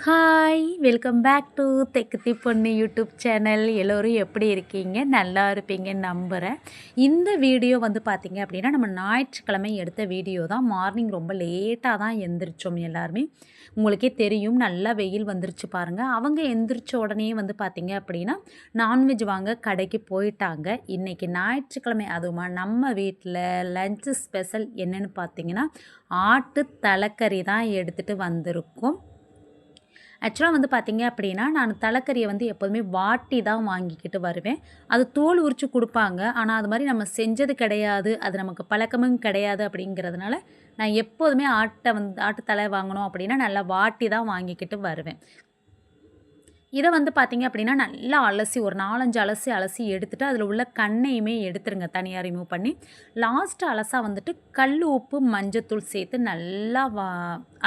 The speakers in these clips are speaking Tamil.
ஹாய் வெல்கம் பேக் டு தெக்குத்தி பொண்ணு யூடியூப் சேனல். எல்லோரும் எப்படி இருக்கீங்க? நல்லா இருப்பீங்கன்னு நம்புகிறேன். இந்த வீடியோ வந்து பார்த்திங்க அப்படின்னா நம்ம ஞாயிற்றுக்கிழமை எடுத்த வீடியோ தான். மார்னிங் ரொம்ப லேட்டாக தான் எந்திரிச்சோம் எல்லாருமே. உங்களுக்கே தெரியும், நல்லா வெயில் வந்துருச்சு பாருங்கள். அவங்க எந்திரிச்ச உடனே வந்து பார்த்திங்க அப்படின்னா நான்வெஜ் வாங்க கடைக்கு போயிட்டாங்க. இன்றைக்கி ஞாயிற்றுக்கிழமை, அதுவுமா நம்ம வீட்டில் லஞ்சு ஸ்பெஷல் என்னென்னு பார்த்திங்கன்னா ஆட்டு தலைக்கறி தான் எடுத்துகிட்டு வந்திருக்கோம். ஆக்சுவலாக வந்து பார்த்திங்க அப்படின்னா நான் தலைக்கறியை வந்து எப்போதுமே வாட்டி தான் வாங்கிக்கிட்டு வருவேன். அது தோல் உரித்து கொடுப்பாங்க. ஆனால் அது மாதிரி நம்ம செஞ்சது கிடையாது, அது நமக்கு பழக்கமும் கிடையாது. அப்படிங்கிறதுனால நான் எப்போதுமே ஆட்டு தலை வாங்கணும் அப்படின்னா நல்லா வாட்டி தான் வாங்கிக்கிட்டு வருவேன். இதை வந்து பார்த்திங்க அப்படின்னா நல்லா அலசி ஒரு 4-5 அலசி எடுத்துகிட்டு அதில் உள்ள கண்ணையுமே எடுத்துருங்க, தனியாக ரிமூவ் பண்ணி. லாஸ்ட்டு அலசா வந்துட்டு கல் உப்பு மஞ்சத்தூள் சேர்த்து நல்லா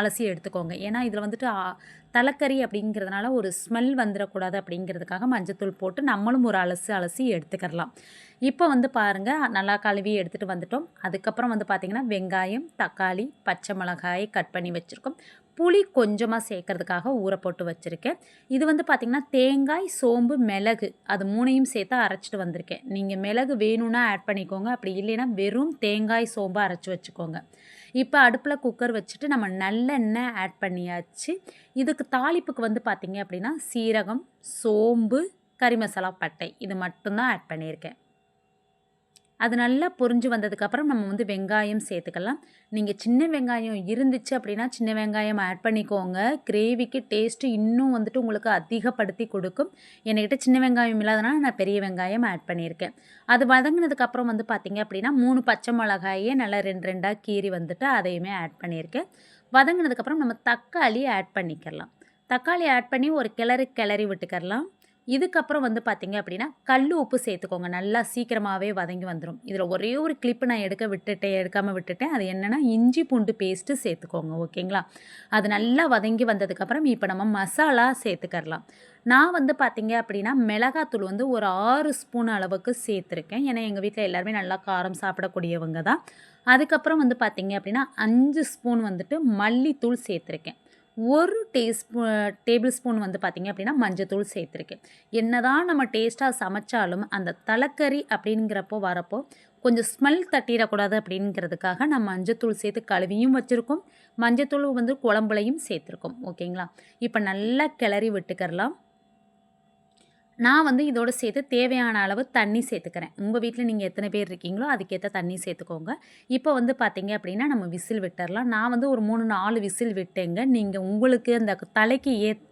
அலசி எடுத்துக்கோங்க. ஏன்னா இதில் வந்துட்டு தலைக்கறி அப்படிங்கிறதுனால ஒரு ஸ்மெல் வந்துடக்கூடாது அப்படிங்கிறதுக்காக மஞ்சத்தூள் போட்டு நம்மளும் ஒரு அலசி எடுத்துக்கிறலாம். இப்போ வந்து பாருங்கள், நல்லா கழுவி எடுத்துகிட்டு வந்துட்டோம். அதுக்கப்புறம் வந்து பார்த்திங்கன்னா வெங்காயம், தக்காளி, பச்சை மிளகாயை கட் பண்ணி வச்சுருக்கோம். புளி கொஞ்சமாக சேர்க்கறதுக்காக ஊற போட்டு வச்சுருக்கேன். இது வந்து பார்த்திங்கன்னா தேங்காய், சோம்பு, மிளகு அது 3யும் சேர்த்து அரைச்சிட்டு வந்திருக்கேன். நீங்கள் மிளகு வேணும்னா ஆட் பண்ணிக்கோங்க, அப்படி இல்லைன்னா வெறும் தேங்காய், சோம்பு அரைச்சி வச்சுக்கோங்க. இப்போ அடுப்பில் குக்கர் வச்சுட்டு நம்ம நல்லெண்ணெய் ஆட் பண்ணியாச்சு. இதுக்கு தாளிப்புக்கு வந்து பார்த்திங்க அப்படின்னா சீரகம், சோம்பு, கறி மசாலா, பட்டை இது மட்டும்தான் ஆட் பண்ணியிருக்கேன். அது நல்லா பொரிஞ்சு வந்ததுக்கப்புறம் நம்ம வந்து வெங்காயம் சேர்த்துக்கலாம். நீங்கள் சின்ன வெங்காயம் இருந்துச்சு அப்படின்னா சின்ன வெங்காயம் ஆட் பண்ணிக்கோங்க. கிரேவிக்கு டேஸ்ட்டு இன்னும் வந்துட்டு உங்களுக்கு அதிகப்படுத்தி கொடுக்கும். என்கிட்ட சின்ன வெங்காயம் இல்லாதனால நான் பெரிய வெங்காயம் ஆட் பண்ணியிருக்கேன். அது வதங்கினதுக்கப்புறம் வந்து பார்த்திங்க அப்படின்னா 3 பச்சை மிளகாயே நல்லா 2 கீறி வந்துட்டு அதையுமே ஆட் பண்ணியிருக்கேன். வதங்கினதுக்கப்புறம் நம்ம தக்காளி ஆட் பண்ணிக்கலாம். தக்காளி ஆட் பண்ணி ஒரு கிளறி விட்டுக்கரலாம். இதுக்கப்புறம் வந்து பார்த்திங்க அப்படின்னா கல் உப்பு சேர்த்துக்கோங்க. நல்லா சீக்கிரமாகவே வதங்கி வந்துடும். இதில் ஒரே ஒரு கிளிப்பு நான் எடுக்காமல் விட்டுட்டேன். அது என்னென்னா இஞ்சி பூண்டு பேஸ்ட்டு சேர்த்துக்கோங்க. ஓகேங்களா? அது நல்லா வதங்கி வந்ததுக்கப்புறம் இப்போ நம்ம மசாலா சேர்த்துக்கரலாம். நான் வந்து பார்த்திங்க அப்படின்னா மிளகாத்தூள் வந்து ஒரு 6 ஸ்பூன் அளவுக்கு சேர்த்துருக்கேன். ஏன்னா எங்கள் வீட்டில் எல்லாருமே நல்லா காரம் சாப்பிடக்கூடியவங்க தான். அதுக்கப்புறம் வந்து பார்த்திங்க அப்படின்னா 5 ஸ்பூன் வந்துட்டு மல்லித்தூள் சேர்த்துருக்கேன். 1 டேபிள் ஸ்பூன் வந்து பார்த்திங்க அப்படின்னா மஞ்சத்தூள் சேர்த்துருக்கேன். என்னதான் நம்ம டேஸ்ட்டாக சமைச்சாலும் அந்த தலைக்கறி அப்படிங்கிறப்போ வரப்போ கொஞ்சம் ஸ்மெல் தட்டிடக்கூடாது அப்படிங்கிறதுக்காக நான் மஞ்சத்தூள் சேர்த்து கழுவியும் வச்சுருக்கோம். மஞ்சத்தூள் வந்து குழம்புலையும் சேர்த்துருக்கோம். ஓகேங்களா? இப்போ நல்லா கிளறி விட்டுக்கரலாம். நான் வந்து இதோடு சேர்த்து தேவையான அளவு தண்ணி சேர்த்துக்கிறேன். உங்கள் வீட்டில் நீங்கள் எத்தனை பேர் இருக்கீங்களோ அதுக்கேற்ற தண்ணி சேர்த்துக்கோங்க. இப்போ வந்து பார்த்திங்க அப்படின்னா நம்ம விசில் விட்டுறலாம். நான் வந்து ஒரு 3-4 விசில் விட்டேங்க. நீங்கள் உங்களுக்கு அந்த தலைக்கு ஏற்ற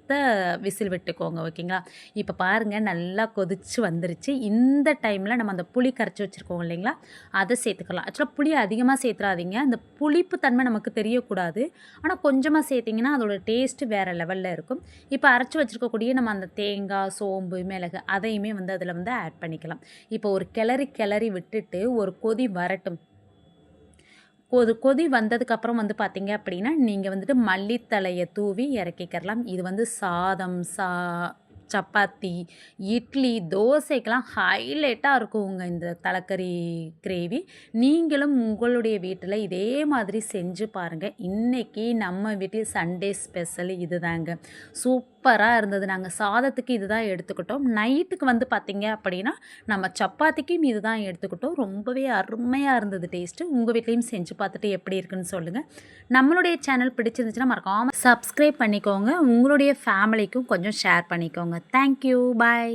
விசில் விட்டுக்கோங்க. ஓகேங்களா? இப்போ பாருங்கள், நல்லா கொதிச்சு வந்துருச்சு. இந்த டைமில் நம்ம அந்த புளி கரைச்சி வச்சுருக்கோம் இல்லைங்களா, அதை சேர்த்துக்கலாம். ஆக்சுவலாக புளி அதிகமாக சேர்த்துறாதீங்க. அந்த புளிப்பு தன்மை நமக்கு தெரியக்கூடாது. ஆனால் கொஞ்சமாக சேர்த்திங்கன்னா அதோடய டேஸ்ட்டு வேறு லெவலில் இருக்கும். இப்போ அரைச்சி வச்சுருக்கக்கூடிய நம்ம அந்த தேங்காய், சோம்பு, மிளகு அதையுமே வந்து அதில் வந்து ஆட் பண்ணிக்கலாம். இப்போ ஒரு கிளறி விட்டுட்டு ஒரு கொதி வரட்டும். கொதி வந்ததுக்கப்புறம் வந்து பார்த்திங்க அப்படின்னா நீங்கள் வந்துட்டு மல்லித்தழையை தூவி இறக்கிக்கிறலாம். இது வந்து சாதம், சப்பாத்தி, இட்லி, தோசைக்கெலாம் ஹைலைட்டாக இருக்குங்க இந்த தலைக்கறி கிரேவி. நீங்களும் உங்களுடைய வீட்டில் இதே மாதிரி செஞ்சு பாருங்கள். இன்றைக்கி நம்ம வீட்டில் சண்டே ஸ்பெஷல் இது தாங்க. சூப்பராக இருந்தது. நாங்கள் சாதத்துக்கு இது தான் எடுத்துக்கிட்டோம். நைட்டுக்கு வந்து பார்த்திங்க அப்படின்னா நம்ம சப்பாத்திக்கும் இது தான் எடுத்துக்கிட்டோம். ரொம்பவே அருமையாக இருந்தது டேஸ்ட்டு. உங்கள் வீட்லேயும் செஞ்சு பார்த்துட்டு எப்படி இருக்குன்னு சொல்லுங்கள். நம்மளுடைய சேனல் பிடிச்சிருந்துச்சுன்னா மறக்காமல் சப்ஸ்கிரைப் பண்ணிக்கோங்க. உங்களுடைய ஃபேமிலிக்கும் கொஞ்சம் ஷேர் பண்ணிக்கோங்க. Thank you. Bye.